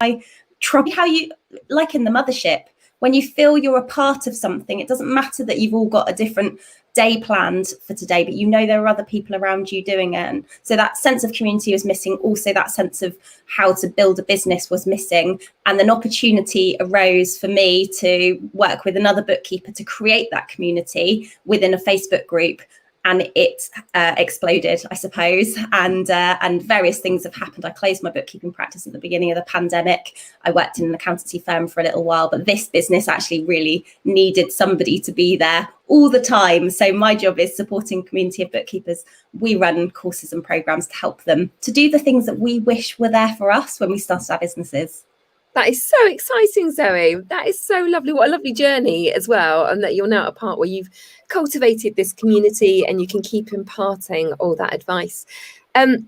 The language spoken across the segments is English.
I try how you, like in the mothership, when you feel you're a part of something, it doesn't matter that you've all got a different day planned for today, but you know there are other people around you doing it. And so that sense of community was missing. Also, that sense of how to build a business was missing. And an opportunity arose for me to work with another bookkeeper to create that community within a Facebook group. And it exploded, I suppose, and various things have happened. I closed my bookkeeping practice at the beginning of the pandemic. I worked in an accountancy firm for a little while, but this business actually really needed somebody to be there all the time. So my job is supporting a community of bookkeepers. We run courses and programs to help them to do the things that we wish were there for us when we started our businesses. That is so exciting, Zoe. That is so lovely. What a lovely journey as well. And that you're now at a part where you've cultivated this community and you can keep imparting all that advice.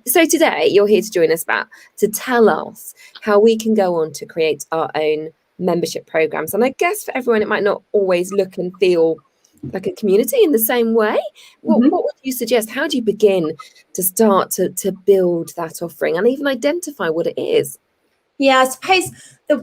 So today you're here to join us to tell us how we can go on to create our own membership programs. And I guess for everyone, it might not always look and feel like a community in the same way. What would you suggest? How do you begin to start to build that offering and even identify what it is? Yeah, I suppose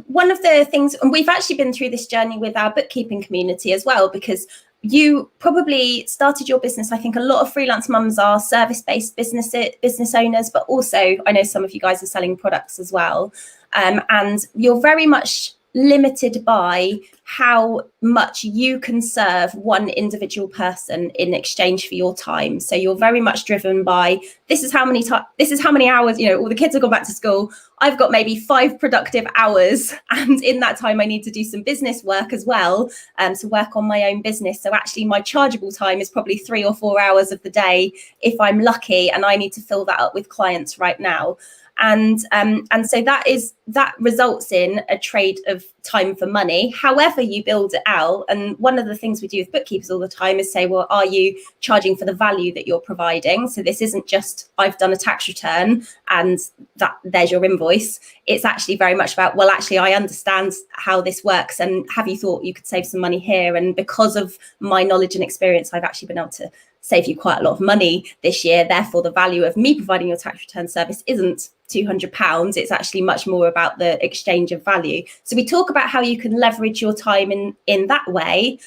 one of the things, and we've actually been through this journey with our bookkeeping community as well, because you probably started your business. I think a lot of freelance mums are service-based business owners, but also I know some of you guys are selling products as well. And you're very much limited by how much you can serve one individual person in exchange for your time. So you're very much driven by this is how many hours, all the kids have gone back to school. I've got maybe 5 productive hours, and in that time I need to do some business work as well, to work on my own business. So actually my chargeable time is probably 3 or 4 hours of the day if I'm lucky, and I need to fill that up with clients right now. And so that results in a trade of time for money, however you build it out. And one of the things we do with bookkeepers all the time is say, well, are you charging for the value that you're providing? So this isn't just I've done a tax return and that there's your invoice. It's actually very much about, well, actually, I understand how this works, and have you thought you could save some money here? And because of my knowledge and experience, I've actually been able to save you quite a lot of money this year. Therefore, the value of me providing your tax return service isn't £200. It's actually much more about the exchange of value. So we talk about how you can leverage your time in that way,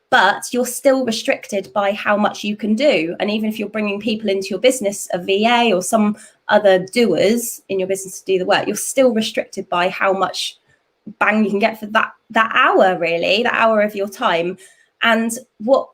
but you're still restricted by how much you can do. And even if you're bringing people into your business, a VA or some other doers in your business to do the work, you're still restricted by how much bang you can get for that hour, really, that hour of your time. And what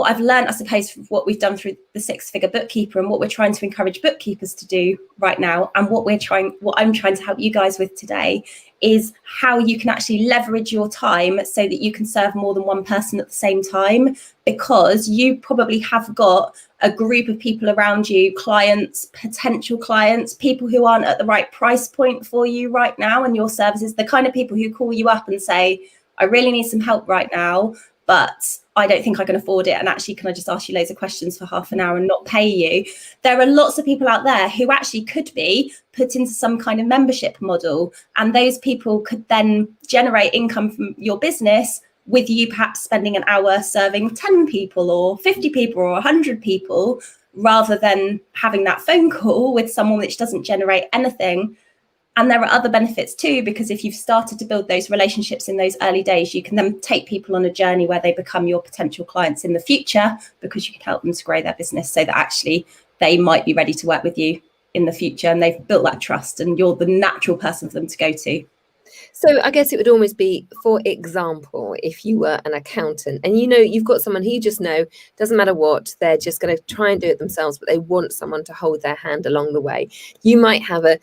I've learned, I suppose, from what we've done through the 6-figure bookkeeper and what we're trying to encourage bookkeepers to do right now, and what I'm trying to help you guys with today, is how you can actually leverage your time so that you can serve more than one person at the same time, because you probably have got a group of people around you, clients, potential clients, people who aren't at the right price point for you right now and your services, the kind of people who call you up and say, I really need some help right now, but I don't think I can afford it. And actually, can I just ask you loads of questions for half an hour and not pay you? There are lots of people out there who actually could be put into some kind of membership model. And those people could then generate income from your business with you perhaps spending an hour serving 10 people or 50 people or 100 people, rather than having that phone call with someone which doesn't generate anything. And there are other benefits too, because if you've started to build those relationships in those early days, you can then take people on a journey where they become your potential clients in the future, because you can help them to grow their business so that actually they might be ready to work with you in the future, and they've built that trust and you're the natural person for them to go to. So I guess it would almost be, for example, if you were an accountant and you've got someone who you just know, doesn't matter what, they're just going to try and do it themselves, but they want someone to hold their hand along the way. You might have a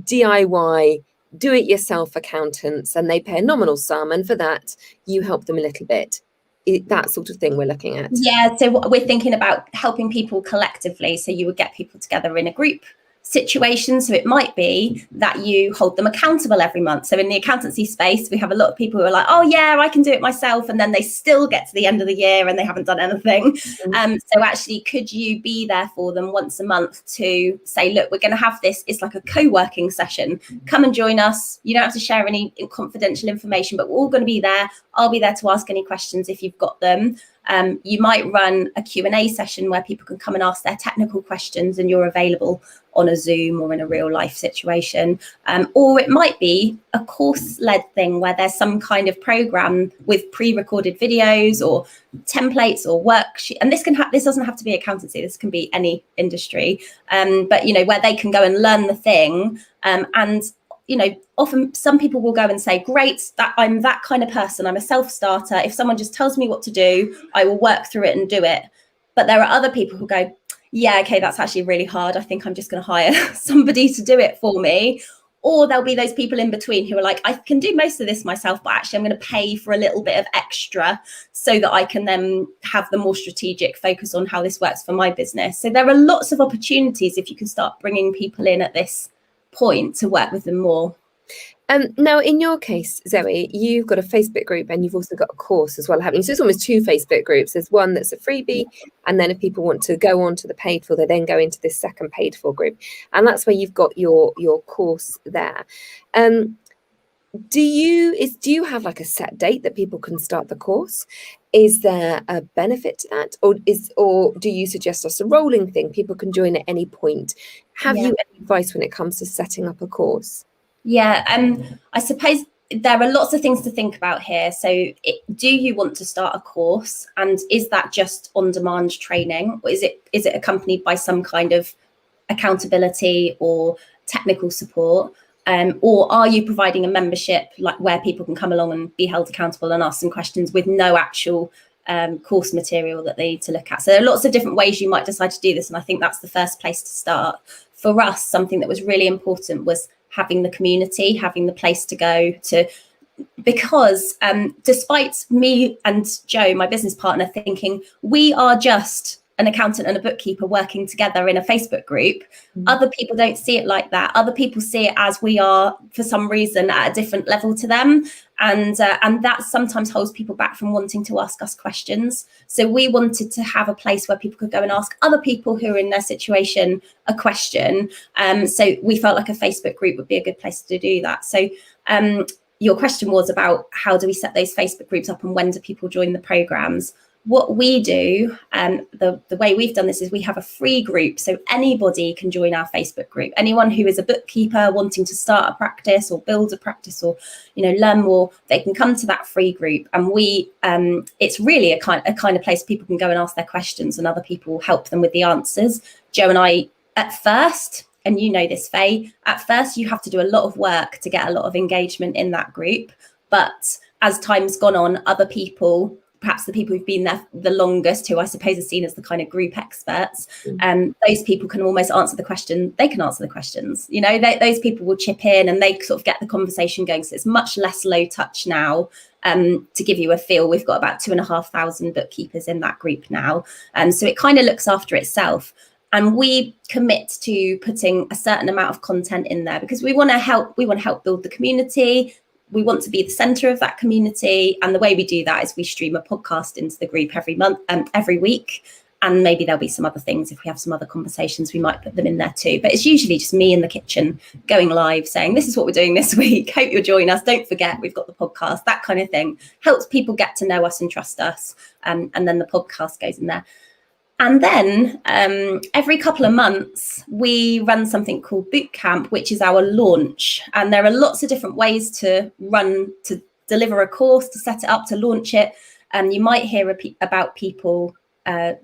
DIY do-it-yourself accountants and they pay a nominal sum, and for that you help them a little bit. That sort of thing we're looking at. Yeah, so we're thinking about helping people collectively. So you would get people together in a group situation. So it might be that you hold them accountable every month. So in the accountancy space, we have a lot of people who are like, oh yeah, I can do it myself, and then they still get to the end of the year and they haven't done anything. So actually, could you be there for them once a month to say, look, we're going to have this, it's like a co-working session, come and join us. You don't have to share any confidential information, but we're all going to be there. I'll be there to ask any questions if you've got them. You might run a Q&A session where people can come and ask their technical questions and you're available on a Zoom or in a real life situation. Or it might be a course-led thing where there's some kind of program with pre-recorded videos or templates or worksheet. And this doesn't have to be accountancy, this can be any industry. But where they can go and learn the thing. And often some people will go and say, great, that I'm that kind of person, I'm a self-starter. If someone just tells me what to do, I will work through it and do it. But there are other people who go, yeah, okay, that's actually really hard. I think I'm just going to hire somebody to do it for me. Or there'll be those people in between who are like, I can do most of this myself, but actually I'm going to pay for a little bit of extra so that I can then have the more strategic focus on how this works for my business. So there are lots of opportunities if you can start bringing people in at this point to work with them more. Now, in your case, Zoe, you've got a Facebook group and you've also got a course as well, haven't you? So it's almost two Facebook groups. There's one that's a freebie, and then if people want to go on to the paid for, they then go into this second paid for group, and that's where you've got your course there. Do you have like a set date that people can start the course? Is there a benefit to that, or do you suggest us a rolling thing? People can join at any point. Have you any advice when it comes to setting up a course? Yeah, I suppose there are lots of things to think about here. So do you want to start a course, and is that just on-demand training, or is it accompanied by some kind of accountability or technical support? Or are you providing a membership like where people can come along and be held accountable and ask some questions with no actual course material that they need to look at? So there are lots of different ways you might decide to do this, and I think that's the first place to start. For us, something that was really important was having the community, having the place to go to, because despite me and Joe, my business partner, thinking we are just an accountant and a bookkeeper working together in a Facebook group, other people don't see it like that. Other people see it as we are, for some reason, at a different level to them. And that sometimes holds people back from wanting to ask us questions. So we wanted to have a place where people could go and ask other people who are in their situation a question. So we felt like a Facebook group would be a good place to do that. So your question was about how do we set those Facebook groups up and when do people join the programs? What we do, the way we've done this is we have a free group, so anybody can join our Facebook group. Anyone who is a bookkeeper wanting to start a practice or build a practice or learn more, they can come to that free group. And it's really a kind of place people can go and ask their questions, and other people help them with the answers. Joe and I, at first, and you know this, Faye, at first you have to do a lot of work to get a lot of engagement in that group. But as time's gone on, other people, perhaps the people who've been there the longest, who I suppose are seen as the kind of group experts, those people can almost answer the question. They can answer the questions. Those people will chip in and they sort of get the conversation going. So it's much less low touch now. To give you a feel, we've got about 2,500 bookkeepers in that group now. So it kind of looks after itself. And we commit to putting a certain amount of content in there because we want to help build the community. We want to be the center of that community. And the way we do that is we stream a podcast into the group every month and every week. And maybe there'll be some other things. If we have some other conversations, we might put them in there too. But it's usually just me in the kitchen going live saying, this is what we're doing this week. Hope you'll join us. Don't forget, we've got the podcast. That kind of thing helps people get to know us and trust us. And then the podcast goes in there. And then every couple of months, we run something called Boot Camp, which is our launch. And there are lots of different ways to deliver a course, to set it up, to launch it. You might hear about people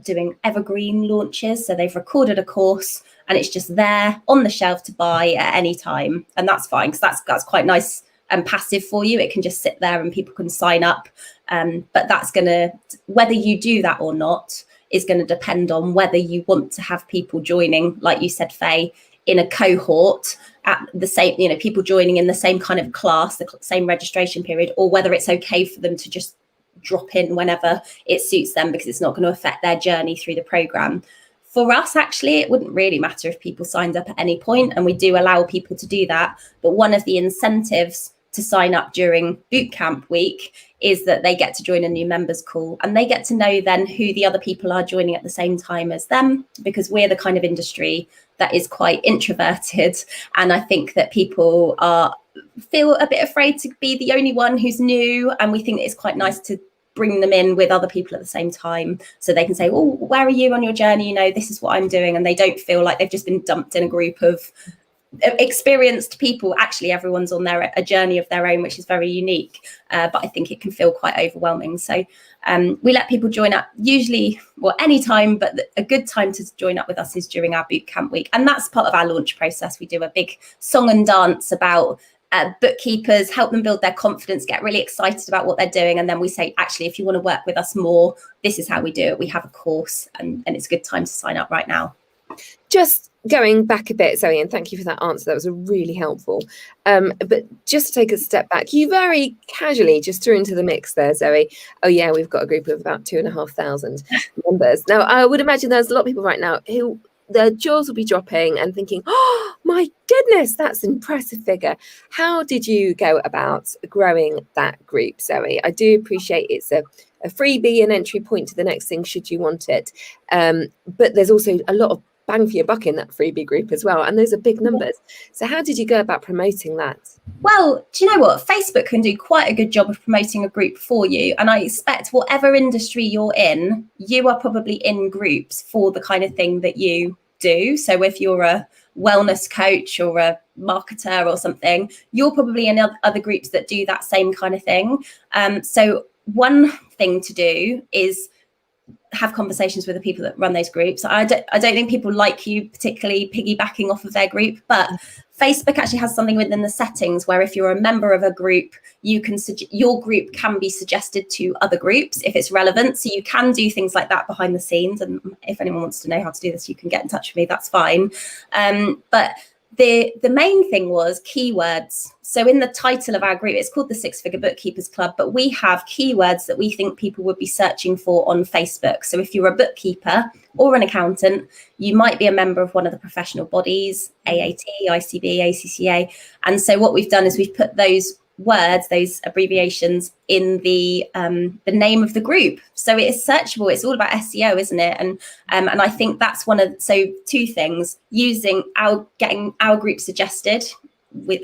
doing evergreen launches. So they've recorded a course and it's just there on the shelf to buy at any time. And that's fine, because that's quite nice and passive for you. It can just sit there and people can sign up. But that's whether you do that or not, is going to depend on whether you want to have people joining, like you said, Faye, in a cohort at the same, people joining in the same kind of class, the same registration period, or whether it's okay for them to just drop in whenever it suits them because it's not going to affect their journey through the program. For us, actually, it wouldn't really matter if people signed up at any point, and we do allow people to do that. But one of the incentives to sign up during bootcamp week is that they get to join a new members call, and they get to know then who the other people are joining at the same time as them, because we're the kind of industry that is quite introverted. And I think that people feel a bit afraid to be the only one who's new. And we think it's quite nice to bring them in with other people at the same time, so they can say, oh, where are you on your journey? This is what I'm doing. And they don't feel like they've just been dumped in a group of experienced people. Actually, everyone's on a journey of their own, which is very unique. But I think it can feel quite overwhelming. So we let people join up usually, well, anytime, but a good time to join up with us is during our bootcamp week. And that's part of our launch process. We do a big song and dance about bookkeepers, help them build their confidence, get really excited about what they're doing. And then we say, actually, if you want to work with us more, this is how we do it. We have a course, and it's a good time to sign up right now. Just going back a bit, Zoe, and thank you for that answer. That was really helpful. But just to take a step back, you very casually just threw into the mix there, Zoe. Oh yeah, we've got a group of about 2,500 members. Now, I would imagine there's a lot of people right now who their jaws will be dropping and thinking, oh my goodness, that's an impressive figure. How did you go about growing that group, Zoe? I do appreciate it's a freebie, an entry point to the next thing should you want it. But there's also a lot of bang for your buck in that freebie group as well. And those are big numbers. So how did you go about promoting that? Well, do you know what? Facebook can do quite a good job of promoting a group for you. And I expect whatever industry you're in, you are probably in groups for the kind of thing that you do. So if you're a wellness coach or a marketer or something, you're probably in other groups that do that same kind of thing. So one thing to do is have conversations with the people that run those groups. I don't think people like you particularly piggybacking off of their group, but Facebook actually has something within the settings where if you're a member of a group, you can your group can be suggested to other groups if it's relevant. So you can do things like that behind the scenes. And if anyone wants to know how to do this, you can get in touch with me. That's fine. But the main thing was keywords. So in the title of our group, it's called the Six Figure Bookkeepers Club, but we have keywords that we think people would be searching for on Facebook. So if you're a bookkeeper or an accountant, you might be a member of one of the professional bodies, AAT, ICB, ACCA. And so what we've done is we've put those words, those abbreviations in the name of the group, so it is searchable. It's all about SEO, isn't it? And I think that's two things: getting our group suggested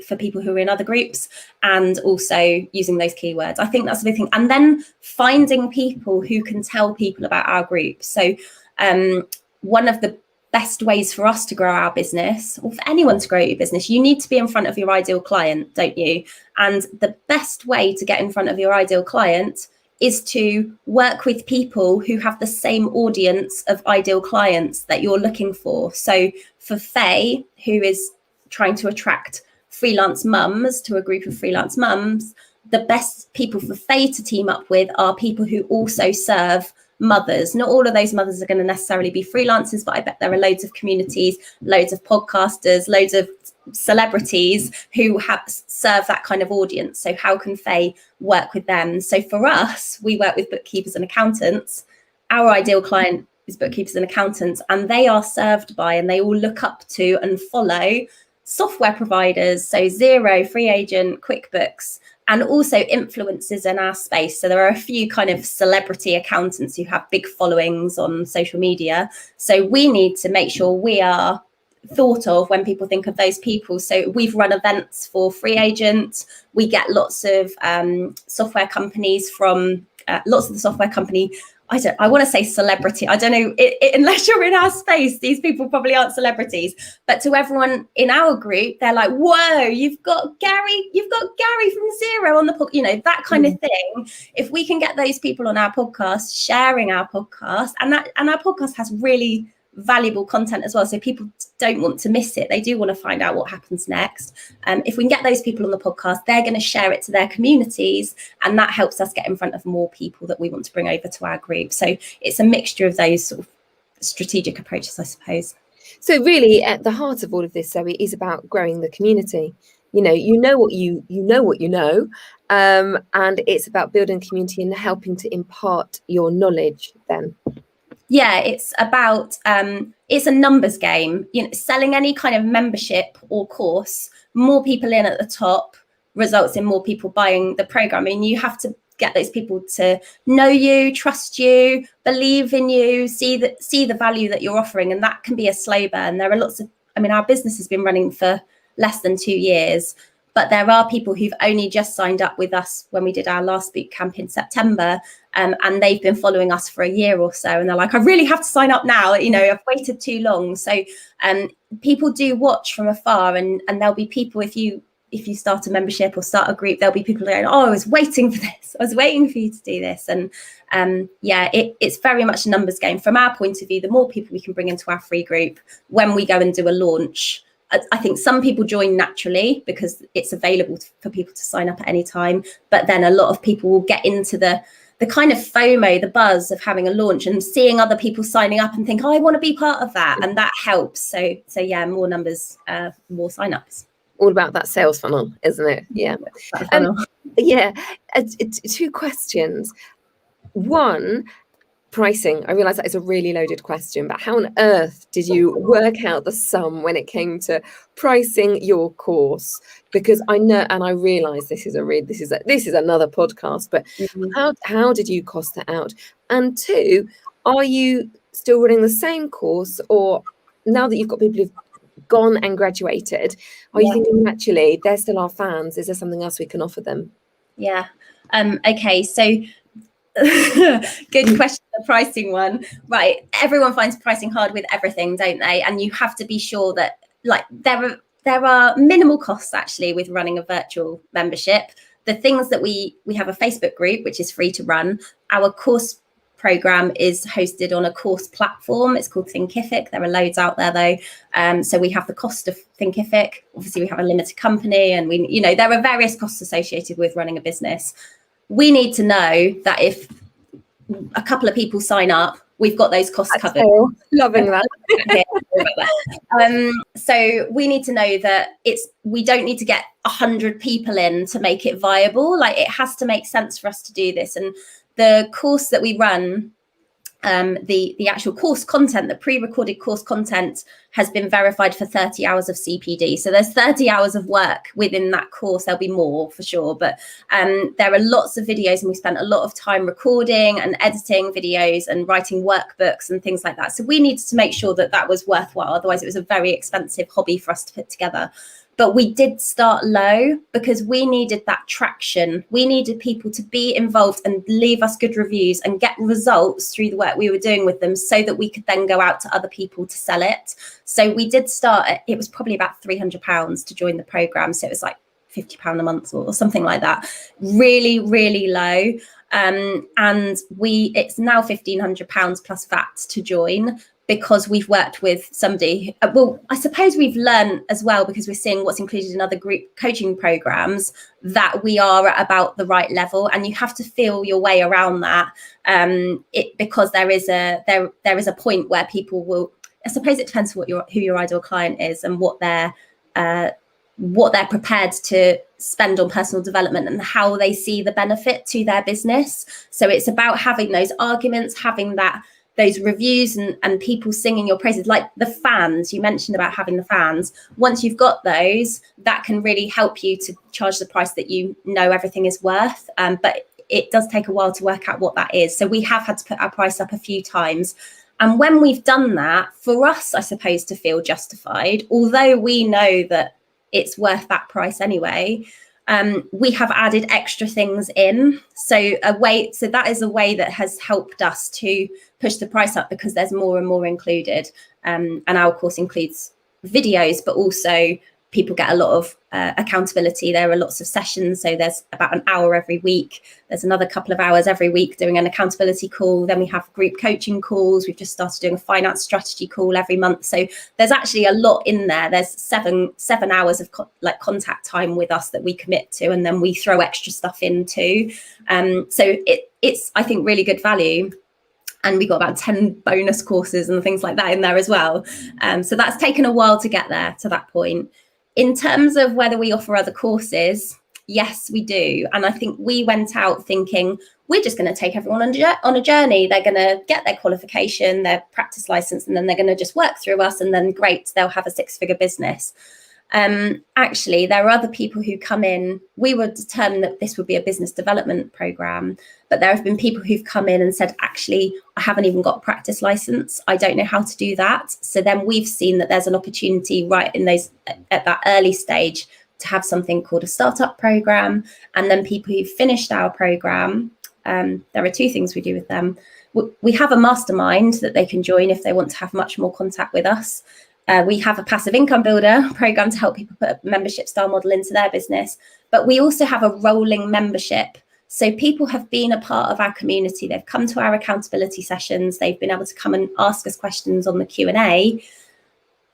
for people who are in other groups, and also using those keywords. I think that's a big thing. And then finding people who can tell people about our group. So one of the best ways for us to grow our business, or for anyone to grow your business, you need to be in front of your ideal client, don't you? And the best way to get in front of your ideal client is to work with people who have the same audience of ideal clients that you're looking for. So for Faye, who is trying to attract freelance mums to a group of freelance mums, the best people for Faye to team up with are people who also serve mothers. Not all of those mothers are going to necessarily be freelancers, but I bet there are loads of communities, loads of podcasters, loads of celebrities who serve that kind of audience. So how can Faye work with them? So for us, we work with bookkeepers and accountants. Our ideal client is bookkeepers and accountants, and they are served by, and they all look up to and follow software providers. So Xero, Free Agent, QuickBooks, and also influencers in our space. So there are a few kind of celebrity accountants who have big followings on social media. So we need to make sure we are thought of when people think of those people. So we've run events for Free Agent. We get lots of software companies from lots of the software company. I want to say celebrity. I don't know, unless you're in our space, these people probably aren't celebrities. But to everyone in our group, they're like, whoa, you've got Gary from Xero on the podcast, that kind of thing. If we can get those people on our podcast, sharing our podcast, and our podcast has really valuable content as well, so people don't want to miss it. They do want to find out what happens next. If we can get those people on the podcast, they're going to share it to their communities, and that helps us get in front of more people that we want to bring over to our group. So it's a mixture of those sort of strategic approaches, I suppose. So really, at the heart of all of this, Zoe, is about growing the community. You know what you know, and it's about building community and helping to impart your knowledge then. Yeah, it's about it's a numbers game. Selling any kind of membership or course, more people in at the top results in more people buying the program. I mean, you have to get those people to know you, trust you, believe in you, see the value that you're offering, and that can be a slow burn. There are lots of, our business has been running for less than 2 years, but there are people who've only just signed up with us when we did our last boot camp in September, and they've been following us for a year or so, and they're like, I really have to sign up now, I've waited too long. So people do watch from afar, and there'll be people, if you start a membership or start a group, there'll be people going, oh, I was waiting for this, I was waiting for you to do this. And it's very much a numbers game. From our point of view, the more people we can bring into our free group when we go and do a launch, I think some people join naturally because it's available for people to sign up at any time, but then a lot of people will get into the kind of FOMO, the buzz of having a launch and seeing other people signing up and think, oh, I want to be part of that, and that helps. So yeah, more numbers, more sign-ups. All about that sales funnel, isn't it? Yeah. Two questions. One, pricing. I realize that is a really loaded question, but how on earth did you work out the sum when it came to pricing your course? Because I know, and I realize this is another podcast, but how did you cost it out? And two, are you still running the same course, or now that you've got people who've gone and graduated, are you thinking actually they're still our fans? Is there something else we can offer them? Okay, so good question, the pricing one. Right, everyone finds pricing hard with everything, don't they? And you have to be sure that there are minimal costs actually with running a virtual membership. The things that we have a Facebook group which is free to run. Our course program is hosted on a course platform. It's called Thinkific. There are loads out there though. So we have the cost of Thinkific. Obviously we have a limited company, and there are various costs associated with running a business. We need to know that if a couple of people sign up, we've got those costs covered. Loving that. So we need to know that we don't need to get 100 people in to make it viable. Like, it has to make sense for us to do this. And the course that we run, the actual course content, the pre-recorded course content, has been verified for 30 hours of CPD. So there's 30 hours of work within that course. There'll be more for sure, but there are lots of videos, and we spent a lot of time recording and editing videos and writing workbooks and things like that. So we needed to make sure that that was worthwhile. Otherwise it was a very expensive hobby for us to put together. But we did start low because we needed that traction. We needed people to be involved and leave us good reviews and get results through the work we were doing with them, so that we could then go out to other people to sell it. So we did start at, it was probably about £300 to join the program. So it was like £50 a month or something like that. Really, really low. And it's now £1,500 plus VAT to join, because we've worked with somebody. Well, I suppose we've learned as well, because we're seeing what's included in other group coaching programs, that we are at about the right level, and you have to feel your way around that. Because there is a point where people will, I suppose it depends on who your ideal client is and what they're prepared to spend on personal development and how they see the benefit to their business. So it's about having those arguments, having those reviews and people singing your praises, like the fans. You mentioned about having the fans. Once you've got those, that can really help you to charge the price that you know everything is worth. But it does take a while to work out what that is. So we have had to put our price up a few times. And when we've done that, for us, I suppose, to feel justified, although we know that it's worth that price anyway, we have added extra things in. So that is a way that has helped us to push the price up, because there's more and more included. And our course includes videos, but also people get a lot of accountability. There are lots of sessions. So there's about an hour every week. There's another couple of hours every week doing an accountability call. Then we have group coaching calls. We've just started doing a finance strategy call every month. So there's actually a lot in there. There's seven hours of contact time with us that we commit to, and then we throw extra stuff in too. So it's, I think, really good value. And we got about 10 bonus courses and things like that in there as well. So that's taken a while to get there to that point. In terms of whether we offer other courses, yes, we do. And I think we went out thinking, we're just going to take everyone on a journey. They're going to get their qualification, their practice license, and then they're going to just work through us. And then great, they'll have a 6-figure business. Actually, there are other people who come in. We were determined that this would be a business development program, but there have been people who've come in and said, actually, I haven't even got a practice license. I don't know how to do that. So then we've seen that there's an opportunity right in at that early stage to have something called a startup program. And then people who finished our program, there are two things we do with them. We have a mastermind that they can join if they want to have much more contact with us. We have a passive income builder program to help people put a membership style model into their business. But we also have a rolling membership. So people have been a part of our community. They've come to our accountability sessions. They've been able to come and ask us questions on the Q&A.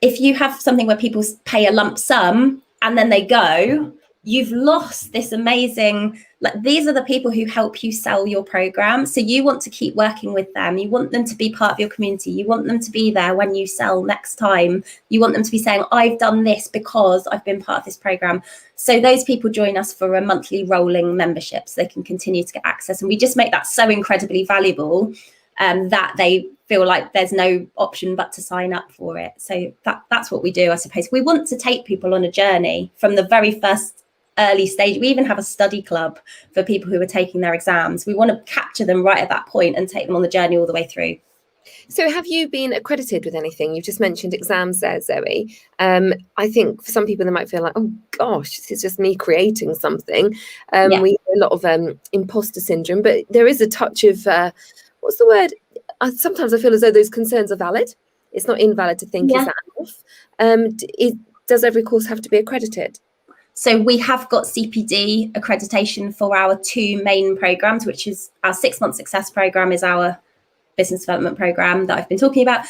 If you have something where people pay a lump sum and then they go, you've lost this amazing, like, these are the people who help you sell your program. So you want to keep working with them. You want them to be part of your community. You want them to be there when you sell next time. You want them to be saying, I've done this because I've been part of this program. So those people join us for a monthly rolling membership so they can continue to get access. And we just make that so incredibly valuable that they feel like there's no option but to sign up for it. So that's what we do, I suppose. We want to take people on a journey from the very first early stage. We even have a study club for people who are taking their exams. We want to capture them right at that point and take them on the journey all the way through. So have you been accredited with anything? You've just mentioned exams there, Zoe. I think for some people they might feel like, oh gosh, this is just me creating something. We have a lot of imposter syndrome, but there is a touch of what's the word? Sometimes I feel as though those concerns are valid. It's not invalid to think, is that enough? Does every course have to be accredited? So we have got CPD accreditation for our two main programs, which is our 6-month success program is our business development program that I've been talking about,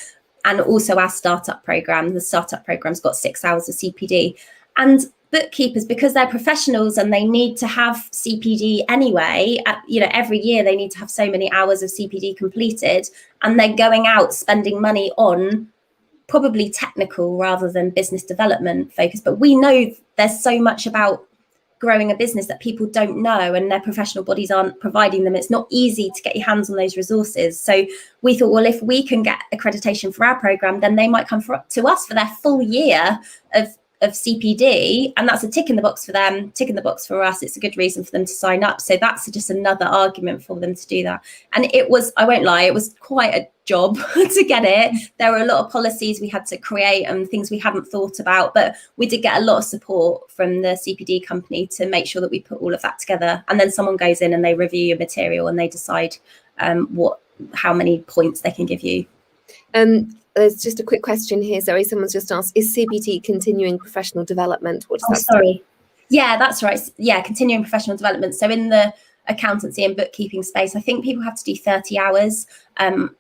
and also our startup program. The startup program's got 6 hours of CPD. And bookkeepers, because they're professionals and they need to have CPD anyway, every year they need to have so many hours of CPD completed, and they're going out spending money on probably technical rather than business development focus. But we know there's so much about growing a business that people don't know, and their professional bodies aren't providing them. It's not easy to get your hands on those resources. So we thought, well, if we can get accreditation for our program, then they might come to us for their full year of CPD, and that's a tick in the box for them, tick in the box for us. It's a good reason for them to sign up. So that's just another argument for them to do that. And it was, I won't lie, it was quite a job to get it. There were a lot of policies we had to create and things we hadn't thought about, but we did get a lot of support from the CPD company to make sure that we put all of that together. And then someone goes in and they review your material and they decide how many points they can give you. There's just a quick question here, Zoe. Someone's just asked, is CPD continuing professional development? What does that sorry. Yeah, that's right. Yeah, continuing professional development. So in the accountancy and bookkeeping space, I think people have to do 30 hours.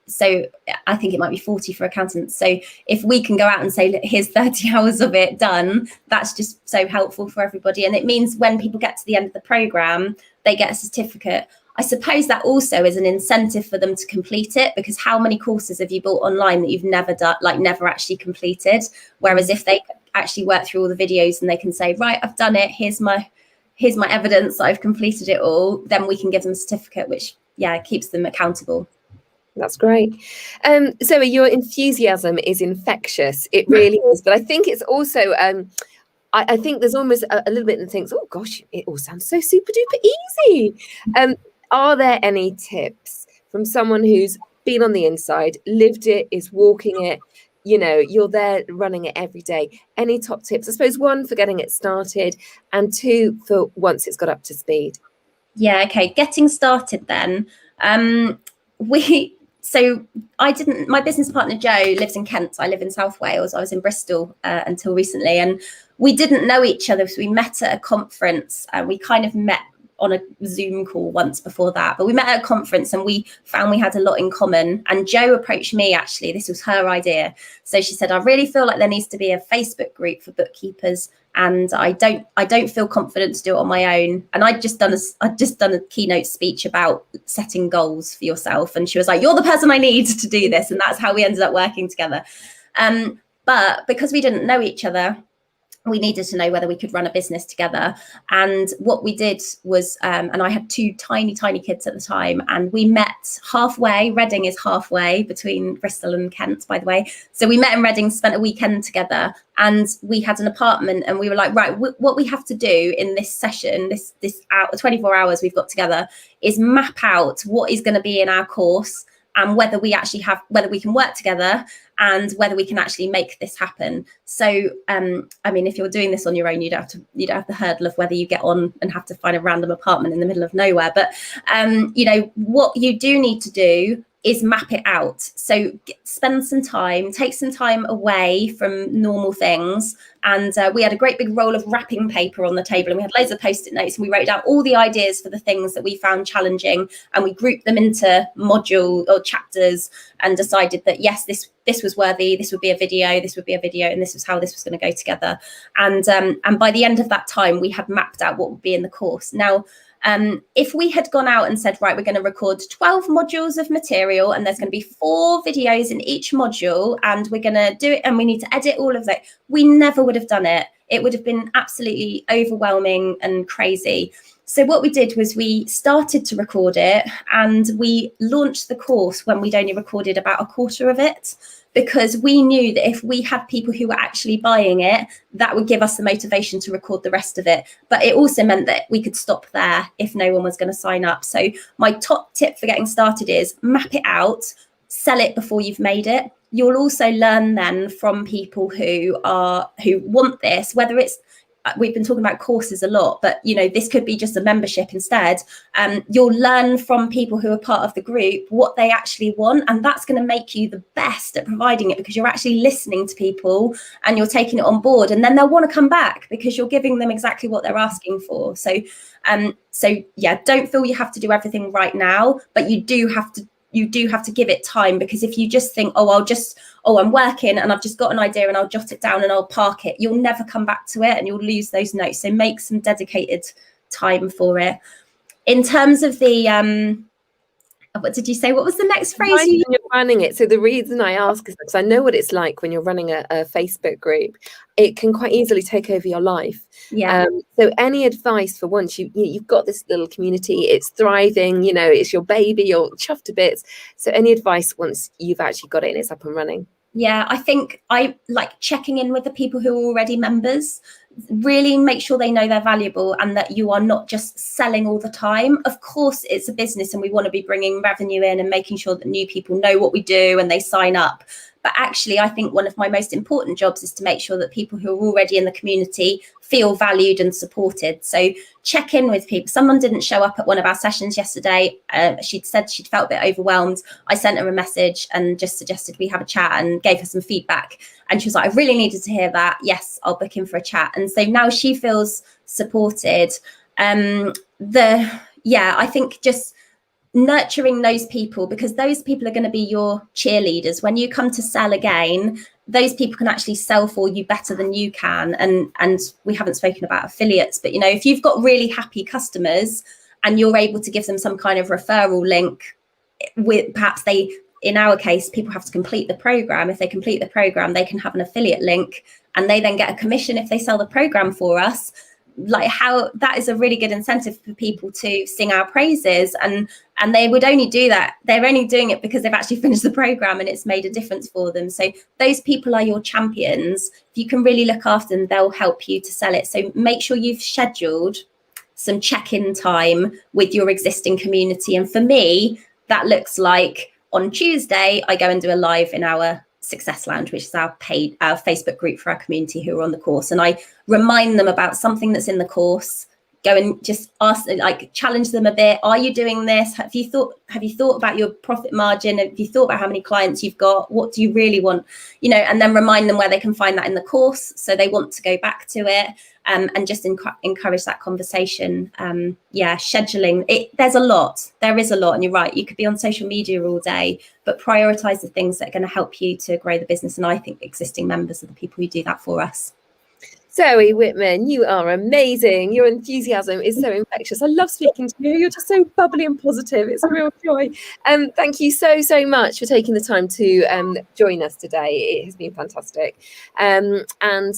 So I think it might be 40 for accountants. So if we can go out and say, here's 30 hours of it done, that's just so helpful for everybody. And it means when people get to the end of the program, they get a certificate. I suppose that also is an incentive for them to complete it, because how many courses have you built online that you've never done, like never actually completed? Whereas if they actually work through all the videos and they can say, right, I've done it, here's my evidence that I've completed it all, then we can give them a certificate, which keeps them accountable. That's great. Zoe, your enthusiasm is infectious. It really is. But I think it's also I think there's almost a little bit that thinks, oh gosh, it all sounds so super duper easy. Are there any tips from someone who's been on the inside, lived it, is walking it, you're there running it every day? Any top tips? I suppose 1 for getting it started, and 2 for once it's got up to speed. Yeah, okay. Getting started then. My business partner, Joe, lives in Kent. I live in South Wales. I was in Bristol until recently, and we didn't know each other. So we met at a conference. We kind of met on a Zoom call once before that, but we met at a conference and we found we had a lot in common. And Jo approached me, actually, this was her idea. So she said, I really feel like there needs to be a Facebook group for bookkeepers, and I don't feel confident to do it on my own. And I'd just done a keynote speech about setting goals for yourself. And she was like, you're the person I need to do this. And that's how we ended up working together. But because we didn't know each other, we needed to know whether we could run a business together. And what we did was, and I had 2 tiny kids at the time, and we met halfway. Reading is halfway between Bristol and Kent, by the way. So we met in Reading, spent a weekend together, and we had an apartment, and we were like, right, what we have to do in this session, this hour, 24 hours we've got together, is map out what is going to be in our course and whether we can work together and whether we can actually make this happen. So I mean, if you're doing this on your own, you don't have the hurdle of whether you get on and have to find a random apartment in the middle of nowhere. But you know, what you do need to do is map it out. So spend some time, take some time away from normal things. And we had a great big roll of wrapping paper on the table, and we had loads of post-it notes, and we wrote down all the ideas for the things that we found challenging, and we grouped them into module or chapters and decided that yes, this was worthy, this would be a video, this would be a video, and this was how this was going to go together. And by the end of that time, we had mapped out what would be in the course. Now, if we had gone out and said, right, we're going to record 12 modules of material, and there's going to be 4 videos in each module, and we're going to do it, and we need to edit all of that, we never would have done it. It would have been absolutely overwhelming and crazy. So what we did was we started to record it, and we launched the course when we'd only recorded about a quarter of it, because we knew that if we had people who were actually buying it, that would give us the motivation to record the rest of it. But it also meant that we could stop there if no one was going to sign up. So my top tip for getting started is map it out, sell it before you've made it. You'll also learn then from people who want this, whether it's, we've been talking about courses a lot, but you know, this could be just a membership instead. You'll learn from people who are part of the group what they actually want, and that's going to make you the best at providing it, because you're actually listening to people and you're taking it on board, and then they'll want to come back because you're giving them exactly what they're asking for. So yeah, don't feel you have to do everything right now, but you do have to give it time, because if you just think, I'm working and I've just got an idea and I'll jot it down and I'll park it, you'll never come back to it and you'll lose those notes. So make some dedicated time for it. In terms of the what did you say? What was the next phrase? When you're running it. So the reason I ask is because I know what it's like when you're running a Facebook group. It can quite easily take over your life. Yeah. So any advice for once you've got this little community, it's thriving, you know, it's your baby, you're chuffed to bits. So any advice once you've actually got it and it's up and running? Yeah, I think I like checking in with the people who are already members. Really make sure they know they're valuable and that you are not just selling all the time. Of course, it's a business and we want to be bringing revenue in and making sure that new people know what we do and they sign up. But actually, I think one of my most important jobs is to make sure that people who are already in the community feel valued and supported. So check in with people. Someone didn't show up at one of our sessions yesterday. She'd said she'd felt a bit overwhelmed. I sent her a message and just suggested we have a chat and gave her some feedback. And she was like, I really needed to hear that. Yes, I'll book in for a chat. And so now she feels supported. I think just nurturing those people, because those people are going to be your cheerleaders. When you come to sell again, those people can actually sell for you better than you can. And we haven't spoken about affiliates, but you know, if you've got really happy customers and you're able to give them some kind of referral link, with perhaps in our case, people have to complete the program. If they complete the program, they can have an affiliate link and they then get a commission if they sell the program for us. Like, how that is a really good incentive for people to sing our praises, and they would only do that, they're only doing it because they've actually finished the program and it's made a difference for them. So those people are your champions. If you can really look after them, they'll help you to sell it. So make sure you've scheduled some check-in time with your existing community. And for me, that looks like on Tuesday I go and do a live in our Success Lounge, which is our Facebook group for our community who are on the course, and I remind them about something that's in the course. Go and just ask, like, challenge them a bit. Are you doing this? Have you thought about your profit margin? Have you thought about how many clients you've got? What do you really want? You know, and then remind them where they can find that in the course, so they want to go back to it. And just encourage that conversation. Scheduling it. There is a lot, and you're right. You could be on social media all day, but prioritize the things that are going to help you to grow the business. And I think existing members are the people who do that for us. Zoe Whitman, you are amazing. Your enthusiasm is so infectious. I love speaking to you. You're just so bubbly and positive. It's a real joy. Thank you so much for taking the time to join us today. It has been fantastic. And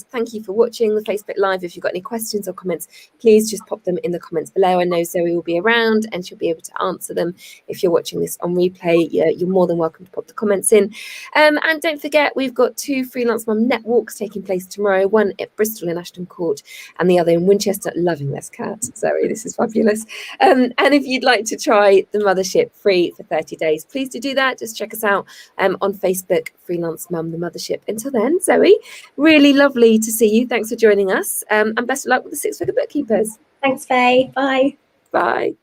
thank you for watching the Facebook Live. If you've got any questions or comments, please just pop them in the comments below. I know Zoe will be around and she'll be able to answer them. If you're watching this on replay, you're more than welcome to pop the comments in. And don't forget, we've got 2 Freelance Mum Net Walks taking place tomorrow, one at Bristol Central in Ashton Court, and the other in Winchester. Loving this cat, Zoe. This is fabulous. And if you'd like to try the Mothership free for 30 days, please do that. Just check us out on Facebook, Freelance Mum, the Mothership. Until then, Zoe, really lovely to see you. Thanks for joining us, and best of luck with the 6-Figure Bookkeepers. Thanks, Faye. Bye. Bye.